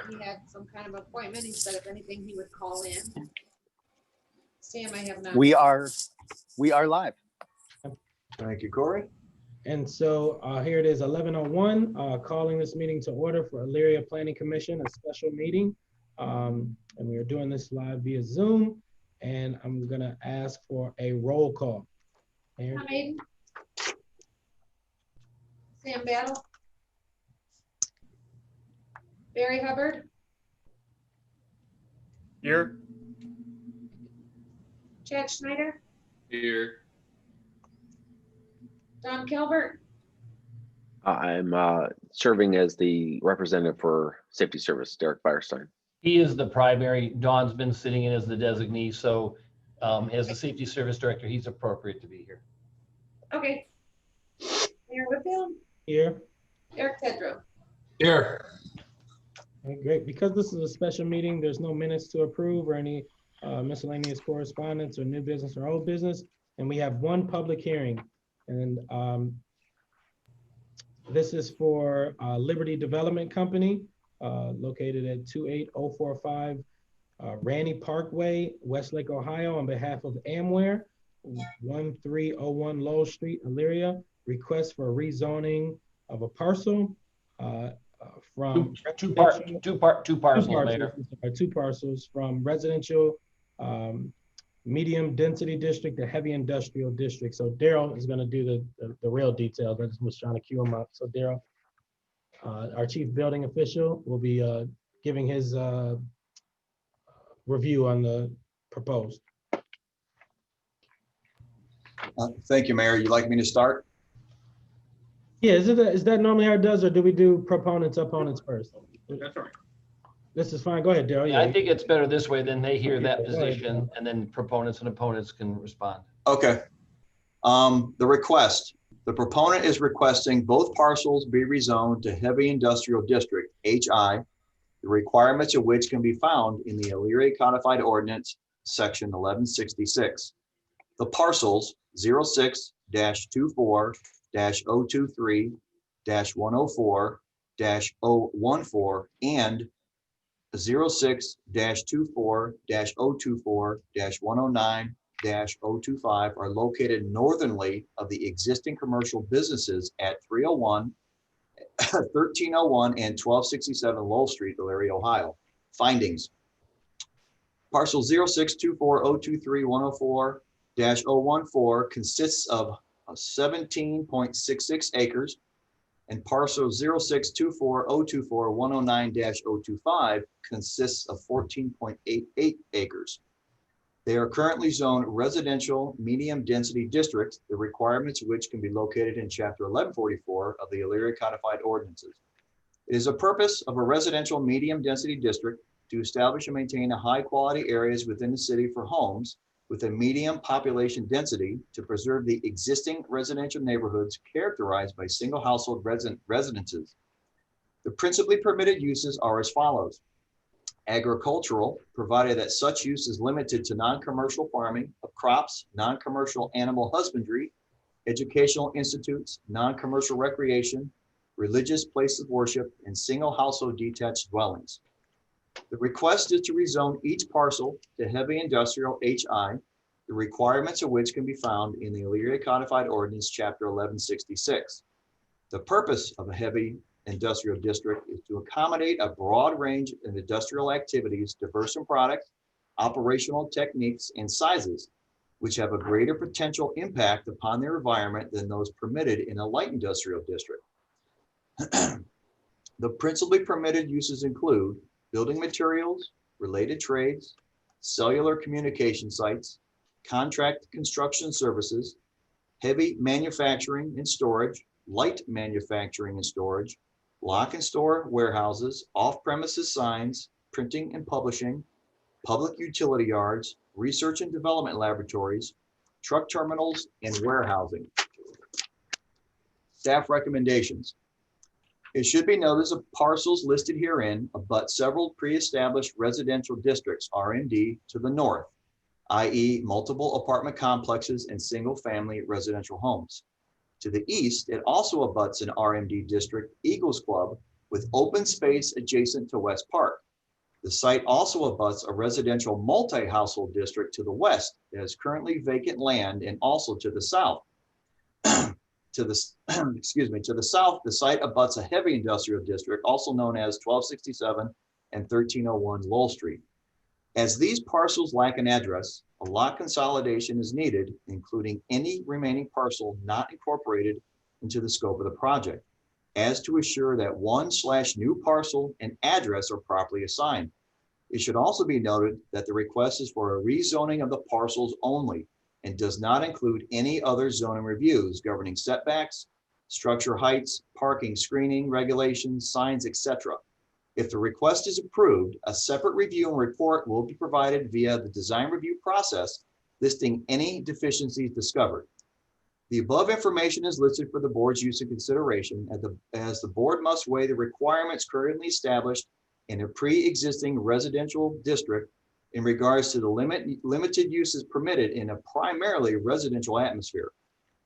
He had some kind of appointment. He said if anything, he would call in. Sam, I have not. We are live. Thank you, Corey. And so here it is, 11:01, calling this meeting to order for Elyria Planning Commission, a special meeting. And we are doing this live via Zoom. And I'm gonna ask for a roll call. Tom Aiden. Sam Battle. Barry Hubbard. Here. Chad Schneider. Here. Don Calvert. I'm serving as the representative for Safety Service, Derek Firestein. He is the primary. Dawn's been sitting in as the designee, so as the Safety Service Director, he's appropriate to be here. Okay. Mayor Whitfield. Here. Eric Tedrow. Here. Okay, great. Because this is a special meeting, there's no minutes to approve or any miscellaneous correspondence or new business or old business. And we have one public hearing. And this is for Liberty Development Company, located at 28045 Ranny Parkway, Westlake, Ohio, on behalf of Amware, 1301 Lowell Street, Elyria. Request for rezoning of a parcel from Two parcels from residential medium density district to heavy industrial district. So Daryl is going to do the real details. I just was trying to cue him up. So Daryl, our chief building official, will be giving his review on the proposed. Thank you, Mayor. You'd like me to start? Yeah, is that normally how it does, or do we do proponents, opponents first? That's all right. This is fine. Go ahead, Daryl. I think it's better this way, then they hear that position and then proponents and opponents can respond. Okay. The request. The proponent is requesting both parcels be rezoned to heavy industrial district, HI, the requirements of which can be found in the Elyria Codified Ordinance, section 1166. The parcels 06-24-023-104-014 and 06-24-024-109-025 are located northernly of the existing commercial businesses at 301, 1301, and 1267 Lowell Street, Elyria, Ohio. Findings. Parcel 06-24-023-104-014 consists of 17.66 acres, and parcel 06-24-024-109-025 consists of 14.88 acres. They are currently zoned residential medium density districts, the requirements of which can be located in chapter 1144 of the Elyria Codified Ordinances. It is a purpose of a residential medium density district to establish and maintain a high quality areas within the city for homes with a medium population density to preserve the existing residential neighborhoods characterized by single household residences. The principally permitted uses are as follows. Agricultural, provided that such use is limited to non-commercial farming of crops, non-commercial animal husbandry, educational institutes, non-commercial recreation, religious places of worship, and single household detached dwellings. The request is to rezone each parcel to heavy industrial HI, the requirements of which can be found in the Elyria Codified Ordinance, chapter 1166. The purpose of a heavy industrial district is to accommodate a broad range of industrial activities, diverse in products, operational techniques, and sizes, which have a greater potential impact upon their environment than those permitted in a light industrial district. The principally permitted uses include building materials, related trades, cellular communication sites, contract construction services, heavy manufacturing and storage, light manufacturing and storage, lock and store warehouses, off-premises signs, printing and publishing, public utility yards, research and development laboratories, truck terminals, and warehousing. Staff recommendations. It should be noted the parcels listed herein abut several pre-established residential districts, RMD, to the north, i.e. multiple apartment complexes and single-family residential homes. To the east, it also abuts an RMD district, Eagles Club, with open space adjacent to West Park. The site also abuts a residential multi-household district to the west that has currently vacant land, and also to the south. To the, excuse me, to the south, the site abuts a heavy industrial district, also known as 1267 and 1301 Lowell Street. As these parcels lack an address, a lot consolidation is needed, including any remaining parcel not incorporated into the scope of the project, as to assure that one/new parcel and address are properly assigned. It should also be noted that the request is for a rezoning of the parcels only and does not include any other zoning reviews governing setbacks, structure heights, parking, screening, regulations, signs, etc. If the request is approved, a separate review and report will be provided via the design review process, listing any deficiencies discovered. The above information is listed for the board's use and consideration, as the board must weigh the requirements currently established in a pre-existing residential district in regards to the limited uses permitted in a primarily residential atmosphere.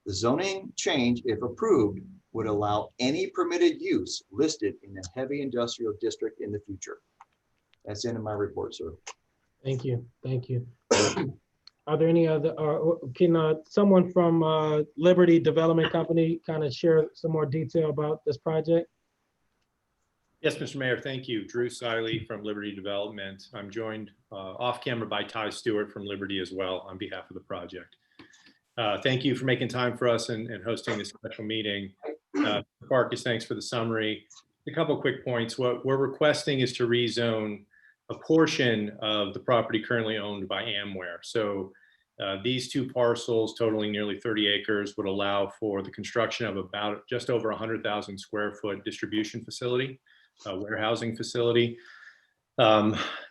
The zoning change, if approved, would allow any permitted use listed in a heavy industrial district in the future. That's the end of my report, sir. Thank you. Thank you. Are there any other, can someone from Liberty Development Company kind of share some more detail about this project? Yes, Mr. Mayor, thank you. Drew Siley from Liberty Development. I'm joined off camera by Ty Stewart from Liberty as well on behalf of the project. Thank you for making time for us and hosting this special meeting. Farkas, thanks for the summary. A couple quick points. What we're requesting is to rezone a portion of the property currently owned by Amware. So these two parcels totaling nearly 30 acres would allow for the construction of about just over 100,000 square foot distribution facility, warehousing facility,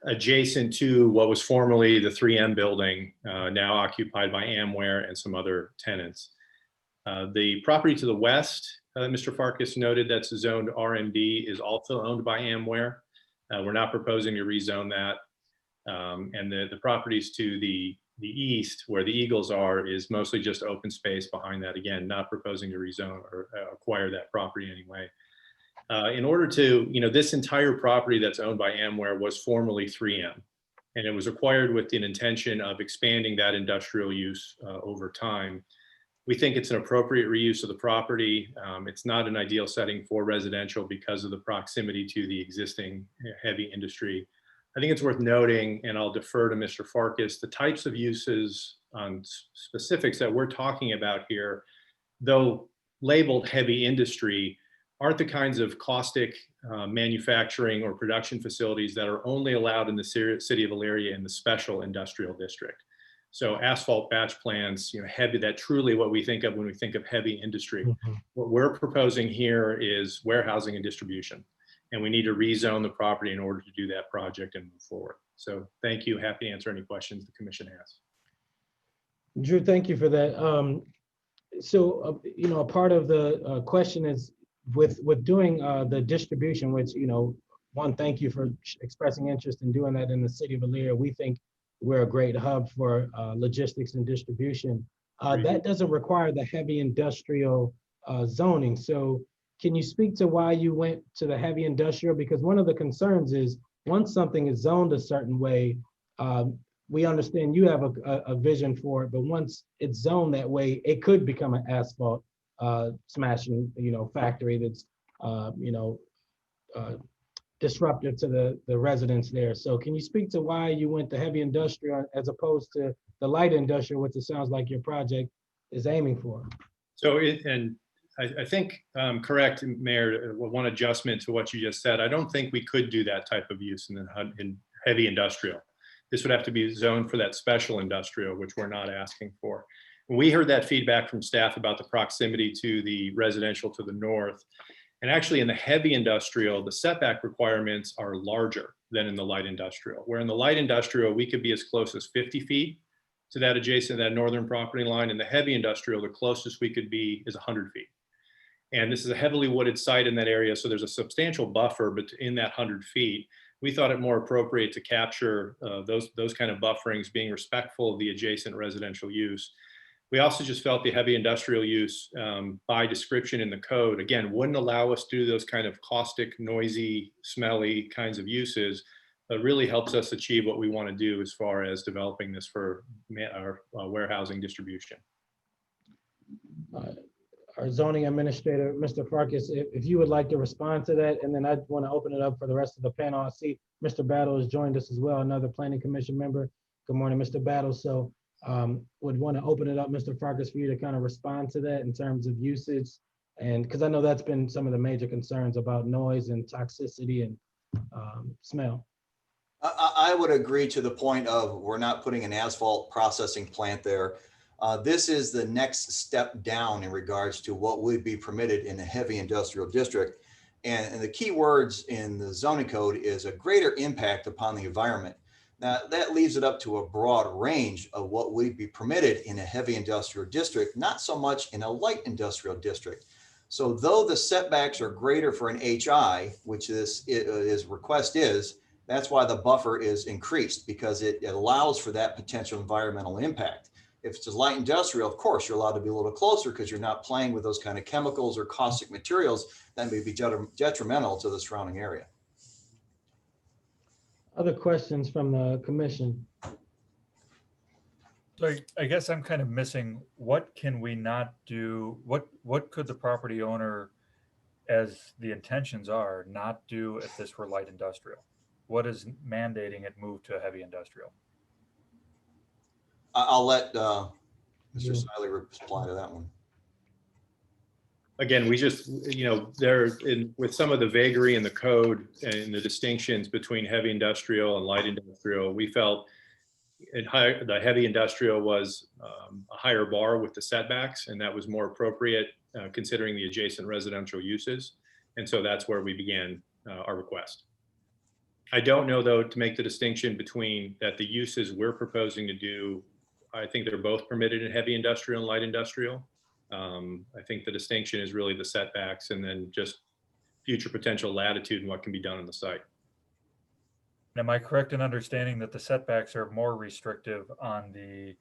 adjacent to what was formerly the 3M building, now occupied by Amware and some other tenants. The property to the west, Mr. Farkas noted, that's zoned RMD, is also owned by Amware. We're not proposing to rezone that. And the properties to the east, where the Eagles are, is mostly just open space behind that. Again, not proposing to rezone or acquire that property anyway. In order to, this entire property that's owned by Amware was formerly 3M, and it was acquired with an intention of expanding that industrial use over time. We think it's an appropriate reuse of the property. It's not an ideal setting for residential because of the proximity to the existing heavy industry. I think it's worth noting, and I'll defer to Mr. Farkas, the types of uses on specifics that we're talking about here, though labeled heavy industry, aren't the kinds of caustic manufacturing or production facilities that are only allowed in the city of Elyria in the special industrial district. So asphalt batch plants, heavy, that truly what we think of when we think of heavy industry. Mm-hmm. What we're proposing here is warehousing and distribution, and we need to rezone the property in order to do that project and move forward. So thank you. Happy to answer any questions the commission has. Drew, thank you for that. A part of the question is with doing the distribution, which, one, thank you for expressing interest in doing that in the city of Elyria. We think we're a great hub for logistics and distribution. That doesn't require the heavy industrial zoning. So can you speak to why you went to the heavy industrial? Because one of the concerns is once something is zoned a certain way, we understand you have a vision for it, but once it's zoned that way, it could become an asphalt smashing, factory that's, disruptive to the residents there. So can you speak to why you went to heavy industrial as opposed to the light industrial, which it sounds like your project is aiming for? So, I think, correct, Mayor, one adjustment to what you just said. I don't think we could do that type of use in heavy industrial. This would have to be zoned for that special industrial, which we're not asking for. We heard that feedback from staff about the proximity to the residential to the north. And actually in the heavy industrial, the setback requirements are larger than in the light industrial. Where in the light industrial, we could be as close as 50 feet to that adjacent, that northern property line. In the heavy industrial, the closest we could be is 100 feet. And this is a heavily wooded site in that area, so there's a substantial buffer but in that 100 feet. We thought it more appropriate to capture those kind of bufferings, being respectful of the adjacent residential use. We also just felt the heavy industrial use by description in the code, again, wouldn't allow us to do those kind of caustic, noisy, smelly kinds of uses, but really helps us achieve what we want to do as far as developing this for our warehousing distribution. Our zoning administrator, Mr. Farkas, if you would like to respond to that, and then I want to open it up for the rest of the panel. I see Mr. Battle has joined us as well, another planning commission member. Good morning, Mr. Battle. So would want to open it up, Mr. Farkas, for you to kind of respond to that in terms of usage. And because I know that's been some of the major concerns about noise and toxicity and smell. I would agree to the point of we're not putting an asphalt processing plant there. This is the next step down in regards to what would be permitted in a heavy industrial district. And the key words in the zoning code is a greater impact upon the environment. Now, that leaves it up to a broad range of what would be permitted in a heavy industrial district, not so much in a light industrial district. So though the setbacks are greater for an HI, which his request is, that's why the buffer is increased, because it allows for that potential environmental impact. If it's a light industrial, of course, you're allowed to be a little closer because you're not playing with those kind of chemicals or caustic materials that may be detrimental to the surrounding area. Other questions from the commission? So I guess I'm kind of missing, what can we not do? What could the property owner, as the intentions are, not do if this were light industrial? What is mandating it move to heavy industrial? I'll let Mr. Smiley reply to that one. Again, we just, with some of the vagary in the code and the distinctions between heavy industrial and light industrial, we felt the heavy industrial was a higher bar with the setbacks, and that was more appropriate considering the adjacent residential uses. And so that's where we began our request. I don't know, though, to make the distinction between that the uses we're proposing to do, I think they're both permitted in heavy industrial and light industrial. I think the distinction is really the setbacks and then just future potential latitude and what can be done on the site. Am I correct in understanding that the setbacks are more restrictive on the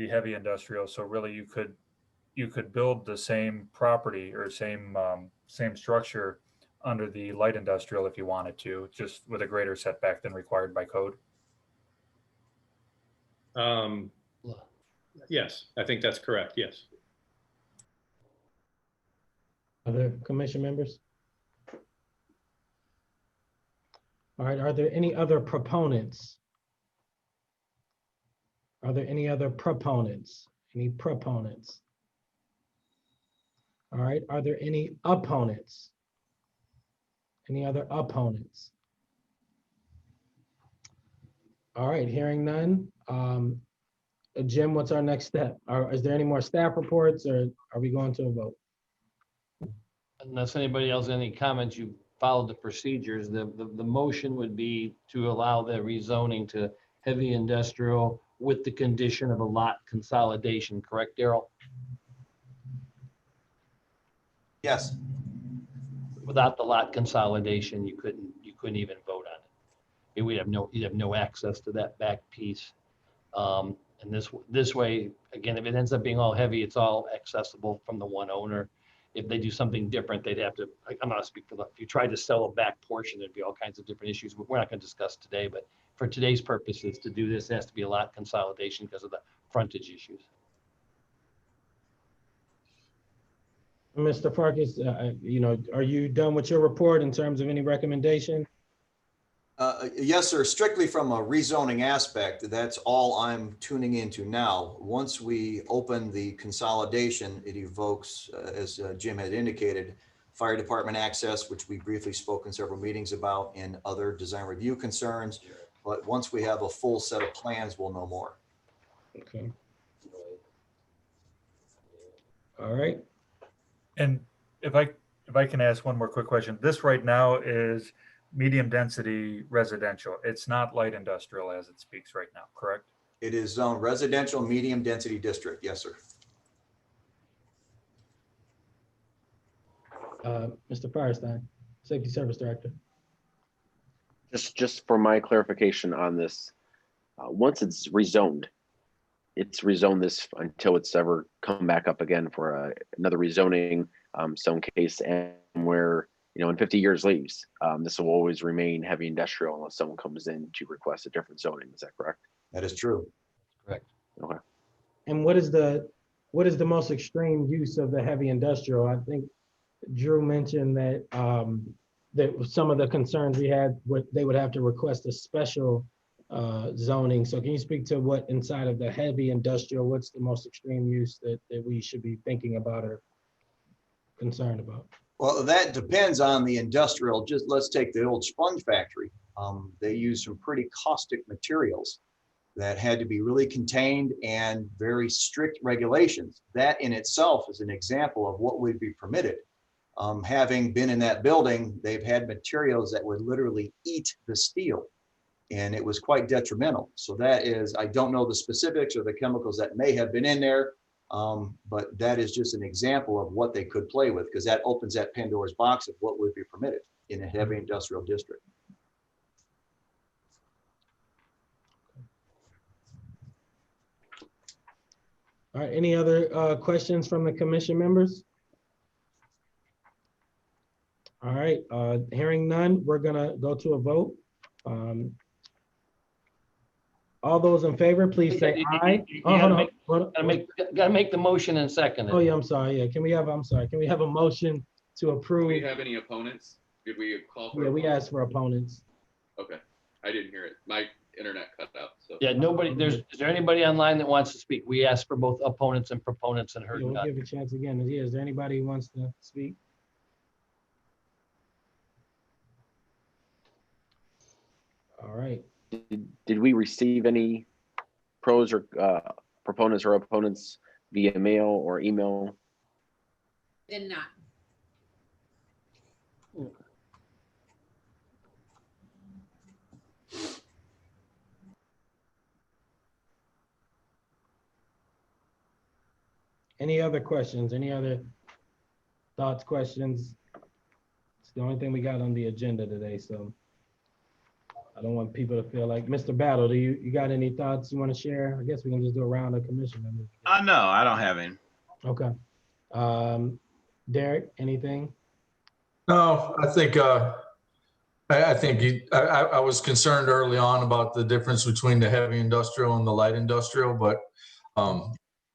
heavy industrial? So really you could build the same property or same structure under the light industrial if you wanted to, just with a greater setback than required by code? Yes, I think that's correct. Yes. Other commission members? All right, are there any other proponents? Are there any other proponents? Any proponents? All right, are there any opponents? Any other opponents? All right, hearing none. Jim, what's our next step? Is there any more staff reports, or are we going to a vote? Unless anybody else has any comments, you followed the procedures. The motion would be to allow the rezoning to heavy industrial with the condition of a lot consolidation, correct, Daryl? Yes. Without the lot consolidation, you couldn't even vote on it. You'd have no access to that back piece. And this way, again, if it ends up being all heavy, it's all accessible from the one owner. If they do something different, they'd have to, I'm not speaking for that. If you tried to sell a back portion, there'd be all kinds of different issues. We're not going to discuss today, but for today's purposes, to do this, it has to be a lot consolidation because of the frontage issues. Mr. Farkas, are you done with your report in terms of any recommendation? Yes, sir. Strictly from a rezoning aspect, that's all I'm tuning into now. Once we open the consolidation, it evokes, as Jim had indicated, fire department access, which we briefly spoke in several meetings about, and other design review concerns. But once we have a full set of plans, we'll know more. Okay. All right. And if I can ask one more quick question, this right now is medium density residential. It's not light industrial as it speaks right now, correct? It is zoned residential medium density district. Yes, sir. Mr. Firestein, Safety Service Director. Just for my clarification on this, once it's rezoned, it's rezoned this until it's ever come back up again for another rezoning. Some case and where, you know, in 50 years leaves, this will always remain heavy industrial unless someone comes in to request a different zoning. Is that correct? That is true. Correct. Okay. And what is the most extreme use of the heavy industrial? I think Drew mentioned that that some of the concerns we had, they would have to request a special zoning. So can you speak to what inside of the heavy industrial, what's the most extreme use that we should be thinking about or concerned about? Well, that depends on the industrial. Just let's take the old sponge factory. They use some pretty caustic materials that had to be really contained and very strict regulations. That in itself is an example of what would be permitted. Having been in that building, they've had materials that would literally eat the steel, and it was quite detrimental. So that is, I don't know the specifics or the chemicals that may have been in there, but that is just an example of what they could play with, because that opens that Pandora's box of what would be permitted in a heavy industrial district. All right, any other questions from the commission members? All right, hearing none, we're gonna go to a vote. All those in favor, please say aye. Oh, hold on. Gotta make the motion and second Oh, it. yeah, I'm sorry. Yeah, can we have a motion to Do approve? we have any opponents? Did we call for? Yeah, we opponents? asked for opponents. Okay, I didn't hear it. My internet cut out, so. Yeah, nobody, is there anybody online that wants to speak? We asked for both opponents and proponents and heard Yeah, we'll none. give a chance again. Yeah, is there anybody who wants to speak? All right. Did we receive any pros or proponents or opponents via mail or email? Did not. Any other questions? Any other thoughts, questions? It's the only thing we got on the agenda today, so I don't want people to feel like, Mr. Battle, do you got any thoughts you want to share? I guess we can just do a round of commission members. No, I don't have any. Okay. Derek, anything? No, I think I was concerned early on about the difference between the heavy industrial and the light industrial, but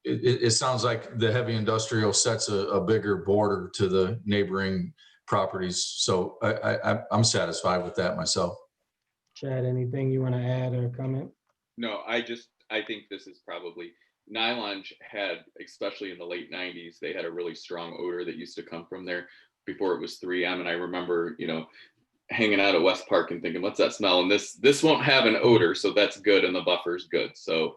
it sounds like the heavy industrial sets a bigger border to the neighboring properties. So I'm satisfied with that myself. Chad, anything you want to add or comment? No, I think this is probably, Nylon had, especially in the late 90s, they had a really strong odor that used to come from there before it was 3M. And I remember, you know, hanging out at West Park and thinking, what's that smell? And this won't have an odor, so that's good, and the buffer's good. So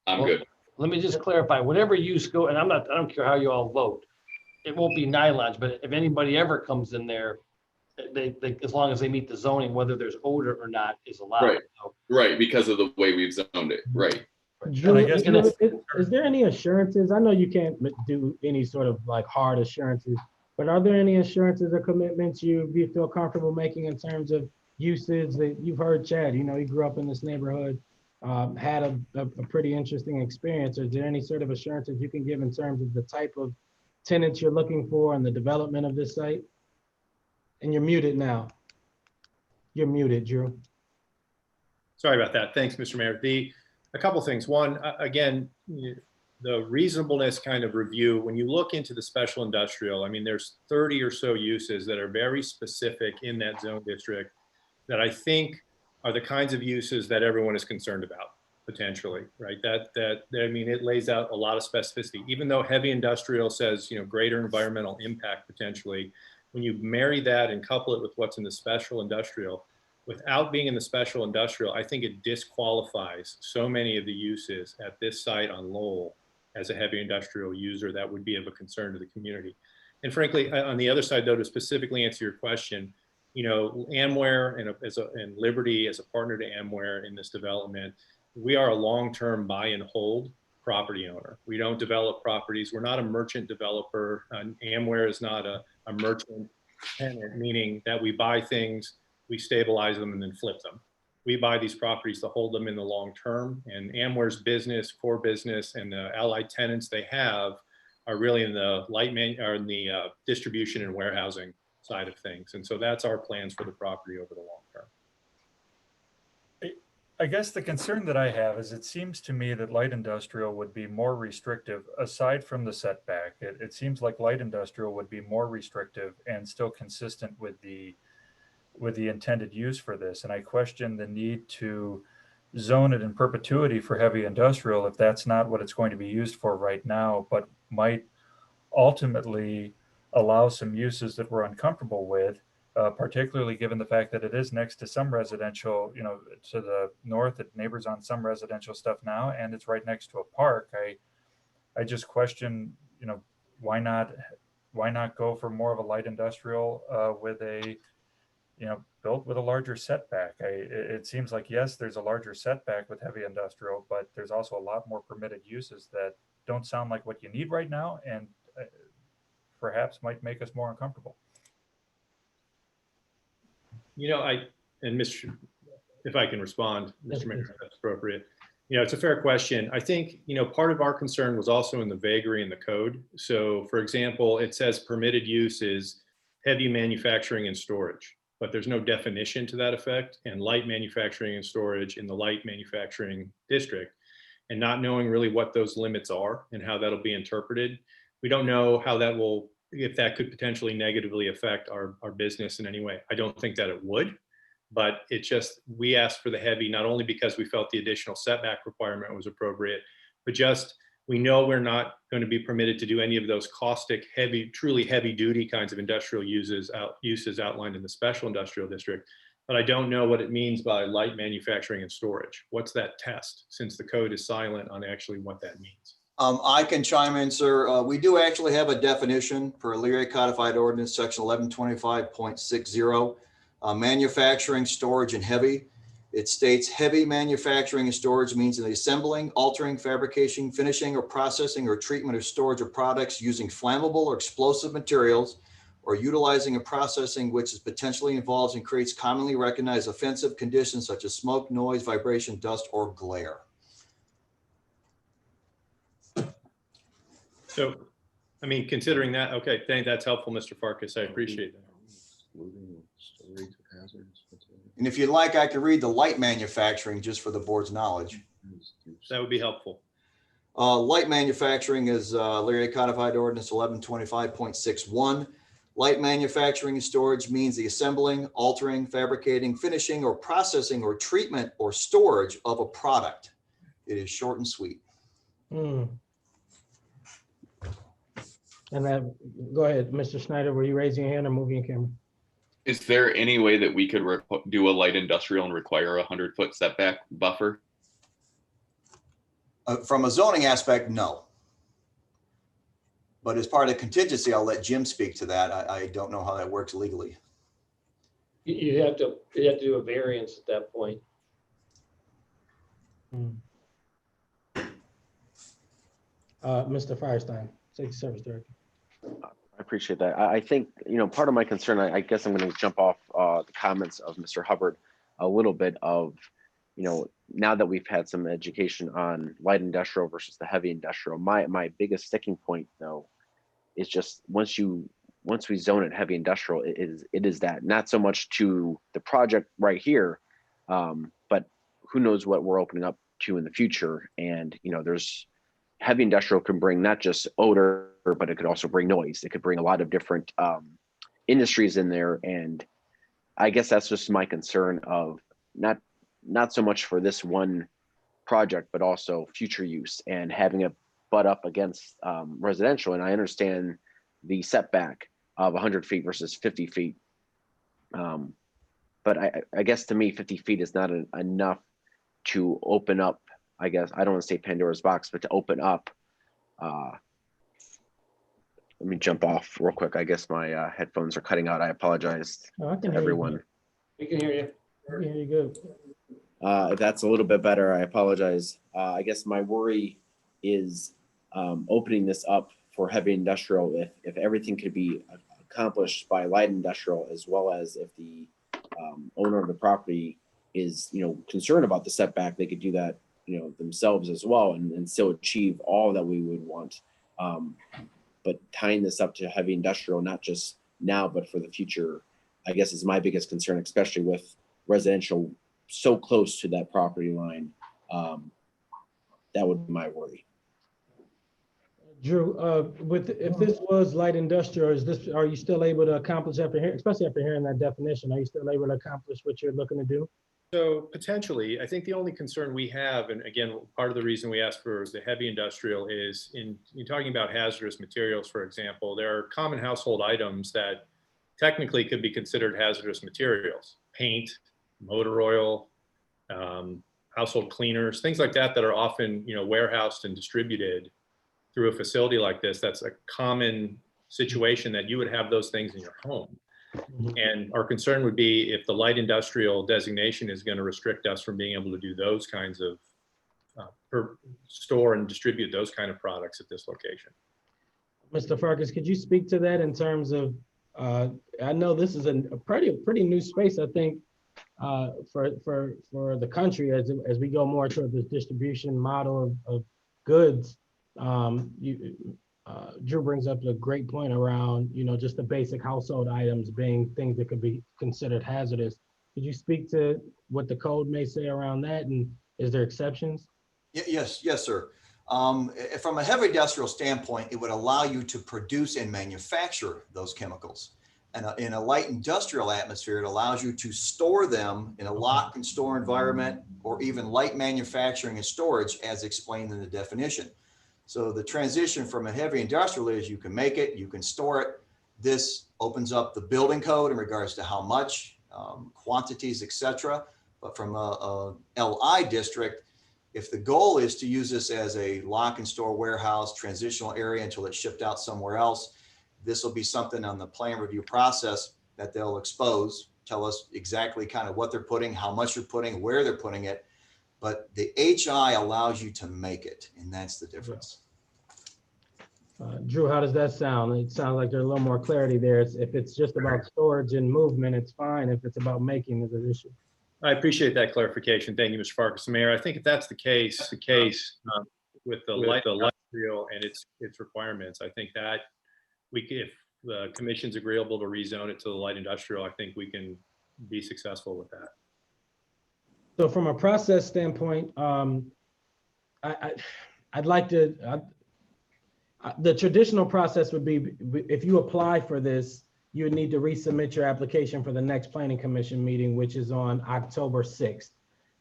I'm good. Let me just clarify, whatever use go, and I don't care how you all vote, it won't be nylons, but if anybody ever comes in there, they as long as they meet the zoning, whether there's odor or not is allowed. Right. So, Right, because of the way we've zoned it. Right. Drew, I guess is there any assurances? I know you can't do any sort of like hard assurances, but are there any assurances or commitments you feel comfortable making in terms of usage that you've heard Chad, you know, he grew up in this neighborhood, had a pretty interesting experience. Is there any sort of assurances you can give in terms of the type of tenants you're looking for and the development of this site? And you're muted now. You're muted, Drew. Sorry about that. Thanks, Mr. Mayor. A couple things. One, again, the reasonableness kind of review, when you look into the special industrial, I mean, there's 30 or so uses that are very specific in that zone district that I think are the kinds of uses that everyone is concerned about potentially, right? I mean, it lays out a lot of specificity, even though heavy industrial says, you know, greater environmental impact potentially. When you marry that and couple it with what's in the special industrial, without being in the special industrial, I think it disqualifies so many of the uses at this site on Lowell as a heavy industrial user that would be of a concern to the community. And frankly, on the other side though, to specifically answer your question, you know, Amware and Liberty as a partner to Amware in this development, we are a long-term buy and hold property owner. We don't develop properties. We're not a merchant developer. Amware is not a merchant tenant, meaning that we buy things, we stabilize them and then flip them. We buy these properties to hold them in the long term, and Amware's business, core business, and the allied tenants they have are really in the distribution and warehousing side of things. And so that's our plans for the property over the long term. I guess the concern that I have is it seems to me that light industrial would be more restrictive aside from the setback. It seems like light industrial would be more restrictive and still consistent with the intended use for this. And I question the need to zone it in perpetuity for heavy industrial if that's not what it's going to be used for right now, but might ultimately allow some uses that we're uncomfortable with. Particularly given the fact that it is next to some residential, to the north, it neighbors on some residential stuff now, and it's right next to a park. I just question, why not go for more of a light industrial with a, built with a larger setback? It seems like, yes, there's a larger setback with heavy industrial, but there's also a lot more permitted uses that don't sound like what you need right now, and perhaps might make us more uncomfortable. If I can respond, Mr. Mayor, if that's appropriate. It's a fair question. I think, part of our concern was also in the vagary in the code. So for example, it says permitted use is heavy manufacturing and storage, but there's no definition to that effect, and light manufacturing and storage in the light manufacturing district, and not knowing really what those limits are and how that'll be interpreted. We don't know how that will, if that could potentially negatively affect our business in any way. I don't think that it would, but it's just, we asked for the heavy, not only because we felt the additional setback requirement was appropriate, but just, we know we're not going to be permitted to do any of those caustic, heavy, truly heavy duty kinds of industrial uses outlined in the special industrial district. But I don't know what it means by light manufacturing and storage. What's that test, since the code is silent on actually what that means? I can chime in, sir. We do actually have a definition for Elyria Codified Ordinance, section 1125.60, manufacturing, storage, and heavy. It states heavy manufacturing and storage means the assembling, altering, fabrication, finishing, or processing or treatment or storage of products using flammable or explosive materials, or utilizing a processing which is potentially involves and creates commonly recognized offensive conditions such as smoke, noise, vibration, dust, or glare. So, considering that, okay, that's helpful, Mr. Farkas. I appreciate that. And if you'd like, I could read the light manufacturing just for the board's knowledge. That would be helpful. Light manufacturing is Elyria Codified Ordinance 1125.61. Light manufacturing and storage means the assembling, altering, fabricating, finishing, or processing or treatment or storage of a product. It is short and sweet. And go ahead, Mr. Schneider, were you raising your hand or moving your camera? Is there any way that we could do a light industrial and require a 100-foot setback buffer? From a zoning aspect, no. But as part of the contingency, I'll let Jim speak to that. I don't know how that works legally. You have to do a variance at that point. Mr. Firestein, Safety Service Director. I appreciate that. I think, part of my concern, I guess I'm going to jump off the comments of Mr. Hubbard a little bit of, now that we've had some education on light industrial versus the heavy industrial, my biggest sticking point though, is just once we zone it heavy industrial, it is that, not so much to the project right here, but who knows what we're opening up to in the future. And, there's heavy industrial can bring not just odor, but it could also bring noise. It could bring a lot of different industries in there. And I guess that's just my concern of not so much for this one project, but also future use and having it butt up against residential. And I understand the setback of 100 feet versus 50 feet. But I guess to me, 50 feet is not enough to open up, I guess, I don't want to say Pandora's box, but to open up. Let me jump off real quick. I guess my headphones are cutting out. I apologize to everyone. We can hear you. I can hear you good. If that's a little bit better, I apologize. I guess my worry is opening this up for heavy industrial. If everything could be accomplished by light industrial, as well as if the owner of the property is, concerned about the setback, they could do that, themselves as well and still achieve all that we would want. But tying this up to heavy industrial, not just now, but for the future, I guess is my biggest concern, especially with residential so close to that property line. That would be my worry. Drew, if this was light industrial, are you still able to accomplish especially after hearing that definition, are you still able to accomplish what you're looking to do? So potentially, I think the only concern we have, and again, part of the reason we ask for the heavy industrial is in talking about hazardous materials, for example, there are common household items that technically could be considered hazardous materials: paint, motor oil, household cleaners, things like that are often, warehoused and distributed through a facility like this. That's a common situation that you would have those things in your home. And our concern would be if the light industrial designation is going to restrict us from being able to do those kinds of store and distribute those kind of products at this location. Mr. Farkas, could you speak to that in terms of, I know this is a pretty new space, I think, for the country as we go more toward this distribution model of goods. Drew brings up a great point around, just the basic household items being things that could be considered hazardous. Could you speak to what the code may say around that, and is there exceptions? Yes, sir. From a heavy industrial standpoint, it would allow you to produce and manufacture those chemicals. And in a light industrial atmosphere, it allows you to store them in a lock and store environment, or even light manufacturing and storage as explained in the definition. So the transition from a heavy industrial is you can make it, you can store it. This opens up the building code in regards to how much, quantities, etc. But from a LI district, if the goal is to use this as a lock and store warehouse transitional area until it's shipped out somewhere else, this will be something on the plan review process that they'll expose, tell us exactly kind of what they're putting, how much they're putting, where they're putting it. But the HI allows you to make it, and that's the difference. Drew, how does that sound? It sounds like there's a little more clarity there. If it's just about storage and movement, it's fine. If it's about making, there's an issue. I appreciate that clarification. Thank you, Mr. Farkas. Mayor, I think if that's the case, with the light industrial and its requirements, I think that if the commission's agreeable to rezone it to the light industrial, I think we can be successful with that. So from a process standpoint, I'd like to, the traditional process would be, if you apply for this, you would need to resubmit your application for the next planning commission meeting, which is on October 6th.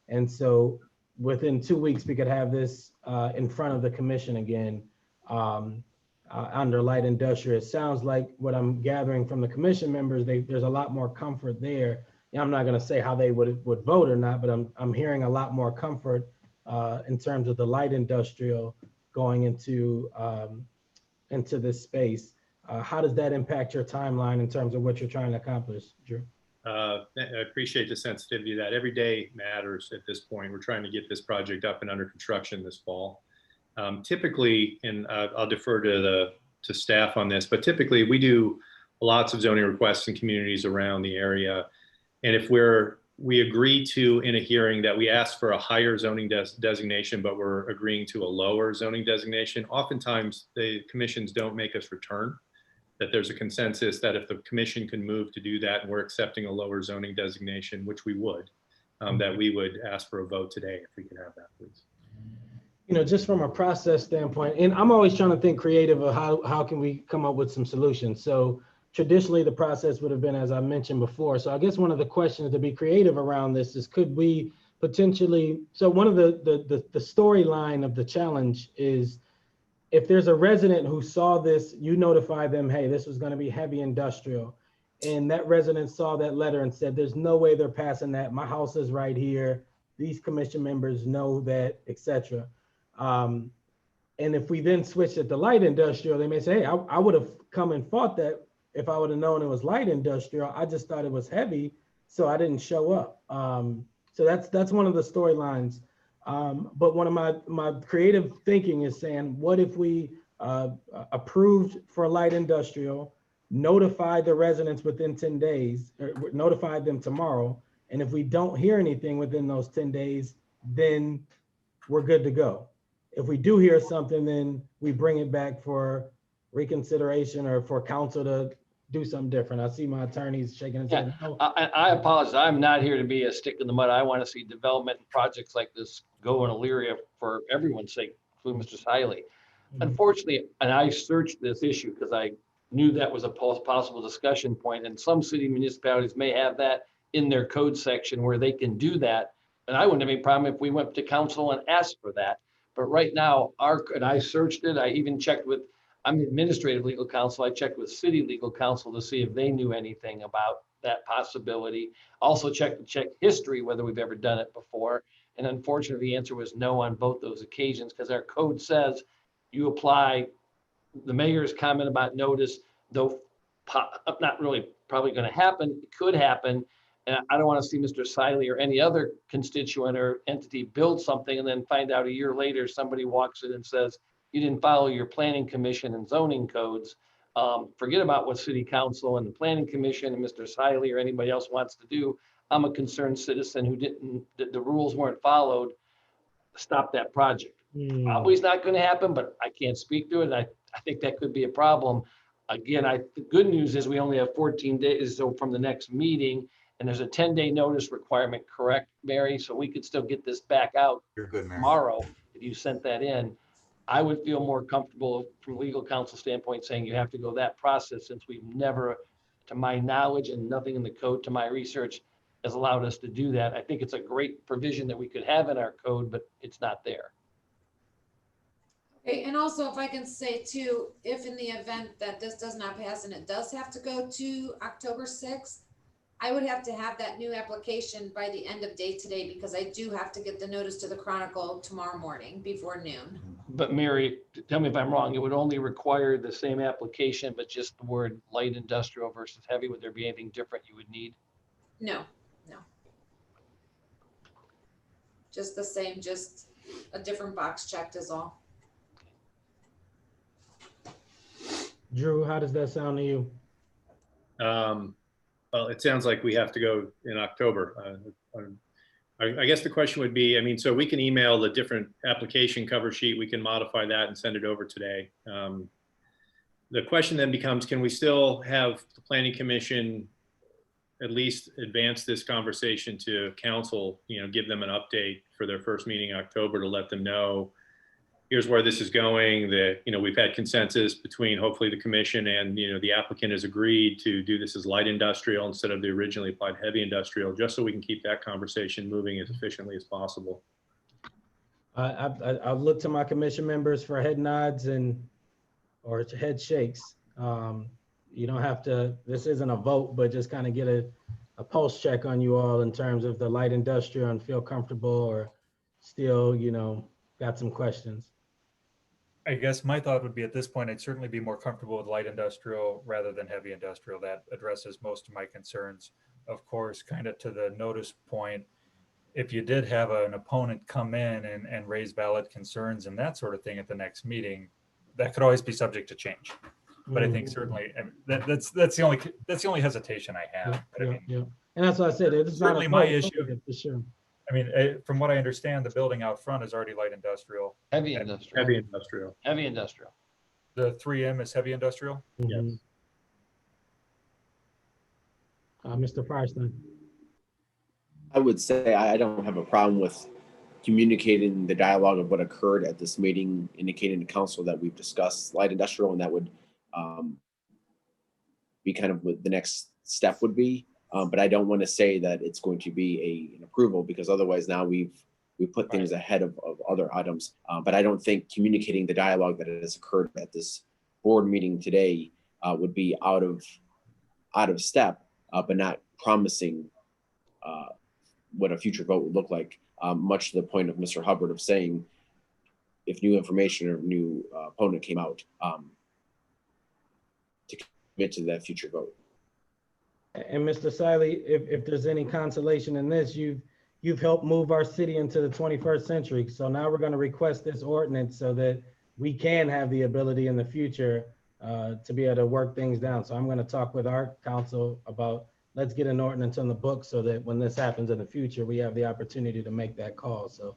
And so within 2 weeks, we could have this in front of the commission again under light industrial. It sounds like what I'm gathering from the commission members, there's a lot more comfort there. I'm not going to say how they would vote or not, but I'm hearing a lot more comfort in terms of the light industrial going into this space. How does that impact your timeline in terms of what you're trying to accomplish, Drew? I appreciate the sensitivity of that. Every day matters at this point. We're trying to get this project up and under construction this fall. Typically, and I'll defer to staff on this, but typically we do lots of zoning requests in communities around the area. And if we agree to, in a hearing, that we ask for a higher zoning designation, but we're agreeing to a lower zoning designation, oftentimes the commissions don't make us return. That there's a consensus that if the commission can move to do that and we're accepting a lower zoning designation, which we would, that we would ask for a vote today if we could have that, please. Just from a process standpoint, and I'm always trying to think creative of how can we come up with some solutions. So traditionally, the process would have been, as I mentioned before. So I guess one of the questions to be creative around this is, could we potentially, so one of the storyline of the challenge is, if there's a resident who saw this, you notify them, hey, this was going to be heavy industrial. And that resident saw that letter and said, there's no way they're passing that. My house is right here. These commission members know that, et cetera. And if we then switch it to light industrial, they may say, hey, I would have come and fought that if I would have known it was light industrial. I just thought it was heavy, so I didn't show up. So that's one of the storylines. But one of my creative thinking is saying, what if we approved for light industrial, notified the residents within 10 days, or notified them tomorrow, And if we don't hear anything within those 10 days, then we're good to go. If we do hear something, then we bring it back for reconsideration or for council to do something different. I see my attorneys shaking his head. No. I apologize. I'm not here to be a stick in the mud. I want to see development and projects like this go in Elyria for everyone's sake, including Mr. Siley. Unfortunately, and I searched this issue because I knew that was a possible discussion point, and some city municipalities may have that in their code section where they can do that. And I wouldn't have any problem if we went to council and asked for that. But right now, and I searched it, I even checked with, I'm administrative legal counsel, I checked with city legal counsel to see if they knew anything about that possibility. Also check history, whether we've ever done it before. And unfortunately, the answer was no on both those occasions, because our code says you apply the mayor's comment about notice, though not really probably going to happen, it could happen. And I don't want to see Mr. Siley or any other constituent or entity build something and then find out a year later, somebody walks in and says, you didn't follow your planning commission and zoning codes. Forget about what city council and the planning commission and Mr. Siley or anybody else wants to do. I'm a concerned citizen who the rules weren't followed. Stop that project. Probably not going to happen, but I can't speak to it. I think that could be a problem. Again, the good news is we only have 14 days so from the next meeting, and there's a 10-day notice requirement, correct, Mary? So we could still get this back out You're good, Mary. tomorrow if you sent that in. I would feel more comfortable from legal counsel standpoint saying you have to go that process, since we've never, to my knowledge, and nothing in the code to my research has allowed us to do that. I think it's a great provision that we could have in our code, but it's not there. Okay, and also if I can say too, if in the event that this does not pass and it does have to go to October 6th, I would have to have that new application by the end of day today, because I do have to get the notice to the Chronicle tomorrow morning before noon. But Mary, tell me if I'm wrong, it would only require the same application, but just the word light industrial versus heavy. Would there be anything different you would need? No. Just the same, just a different box checked is all. Drew, how does that sound to you? Well, it sounds like we have to go in October. I guess the question would be, I mean, so we can email the different application cover sheet, we can modify that and send it over today. The question then becomes, can we still have the Planning Commission at least advance this conversation to council, give them an update for their first meeting in October to let them know, here's where this is going, that, we've had consensus between hopefully the commission and, the applicant has agreed to do this as light industrial instead of the originally applied heavy industrial, just so we can keep that conversation moving as efficiently as possible. I've looked to my commission members for head nods or head shakes. You don't have to, this isn't a vote, but just kind of get a pulse check on you all in terms of the light industrial and feel comfortable or still, got some questions. I guess my thought would be at this point, I'd certainly be more comfortable with light industrial rather than heavy industrial. That addresses most of my concerns. Of course, kind of to the notice point, if you did have an opponent come in and raise valid concerns and that sort of thing at the next meeting, that could always be subject to change. But I think certainly that's the only hesitation I have. Yeah. And that's what I said. It's certainly not my issue. For sure. I mean, from what I understand, the building out front is already light industrial. Heavy industrial. Heavy industrial. Heavy industrial. The 3M is heavy industrial. Yes. Mr. Firestein. I would say I don't have a problem with communicating the dialogue of what occurred at this meeting, indicating to council that we've discussed light industrial, and that would be kind of what the next step would be. But I don't want to say that it's going to be an approval, because otherwise now we've put things ahead of other items. But I don't think communicating the dialogue that has occurred at this board meeting today would be out of step, but not promising what a future vote would look like. Much to the point of Mr. Hubbard of saying, if new information or new opponent came out, to commit to that future vote. And Mr. Siley, if there's any consolation in this, you've helped move our city into the 21st century. So now we're going to request this ordinance so that we can have the ability in the future to be able to work things down. So I'm going to talk with our council about let's get an ordinance on the book so that when this happens in the future, we have the opportunity to make that call. So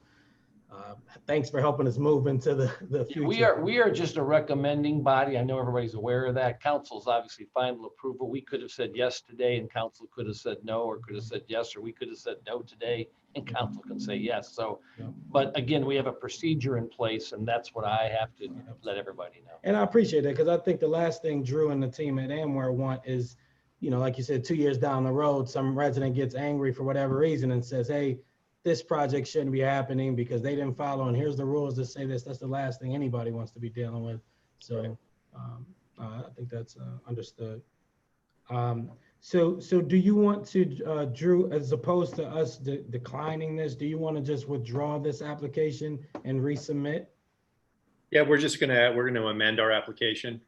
thanks for helping us move into the future. We are just a recommending body. I know everybody's aware of that. Council's obviously final approval. We could have said yes today and council could have said no, or could have said yes, or we could have said no today and council can say yes. So, Yeah. but again, we have a procedure in place and that's what I have to let everybody know. And I appreciate that because I think the last thing Drew and the team at Amware want is, like you said, 2 years down the road, some resident gets angry for whatever reason and says, hey, this project shouldn't be happening because they didn't follow, and here's the rules that say this. That's the last thing anybody wants to be dealing with. So I think that's understood. So do you want to, Drew, as opposed to us declining this, do you want to just withdraw this application and resubmit? Yeah, we're going to amend our application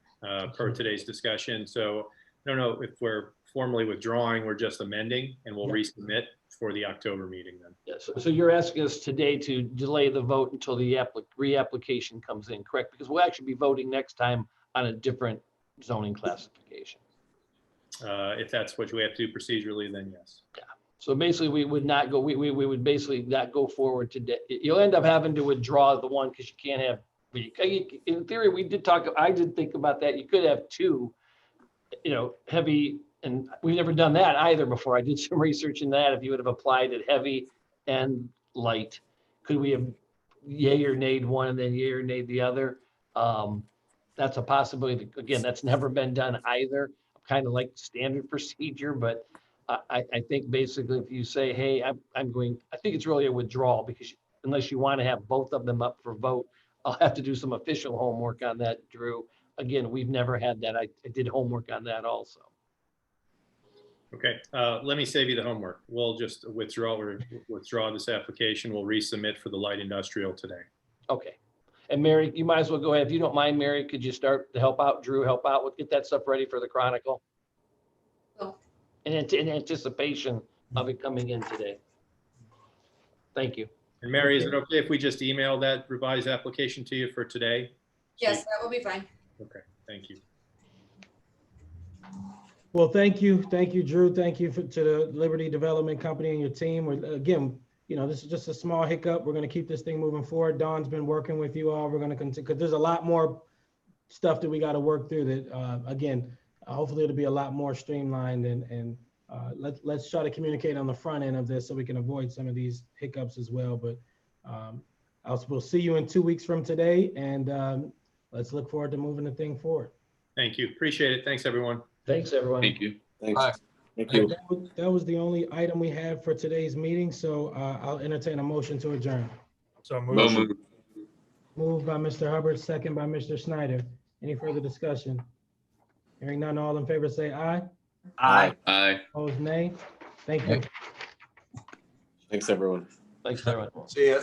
per today's discussion. So I don't know if we're formally withdrawing, we're just amending, and we'll resubmit for the October meeting then. Yes. So you're asking us today to delay the vote until the reapplication comes in, correct? Because we'll actually be voting next time on a different zoning classification. If that's what we have to do procedurally, then yes. Yeah. So basically we would not go, we would basically not go forward today. You'll end up having to withdraw the one because you can't have, in theory, I did think about that. You could have two, heavy, and we've never done that either before. I did some research in that. If you would have applied it heavy and light, could we have yay or nayed one and then yay or nayed the other? That's a possibility. Again, that's never been done either. Kind of like standard procedure, but I think basically if you say, hey, I think it's really a withdrawal because unless you want to have both of them up for vote, I'll have to do some official homework on that, Drew. Again, we've never had that. I did homework on that also. Okay, let me save you the homework. We'll just withdraw this application. We'll resubmit for the light industrial today. Okay. And Mary, you might as well go ahead. If you don't mind, Mary, could you start to help out Drew, get that stuff ready for the Chronicle? Cool. In anticipation of it coming in today. Thank you. And Mary, is it okay if we just email that revised application to you for today? Yes, that will be fine. Okay, thank you. Well, thank you, Drew. Thank you to the Liberty Development Company and your team. Again, this is just a small hiccup. We're going to keep this thing moving forward. Dawn's been working with you all. We're going to continue because there's a lot more stuff that we got to work through that, again, hopefully it'll be a lot more streamlined and let's try to communicate on the front end of this so we can avoid some of these hiccups as well. But we'll see you in 2 weeks from today, and let's look forward to moving the thing forward. Thank you. Appreciate it. Thanks, everyone. Thanks, everyone. Thank you. Thanks. Thank you. That was the only item we had for today's meeting, so I'll entertain a motion to adjourn. So Motion. move. Moved by Mr. Hubbard, second by Mr. Snyder. Any further discussion? Hearing none, all in favor say aye. Aye. Aye. Opposed, nay. Thank you. Thanks, everyone. Thanks, everyone. See ya.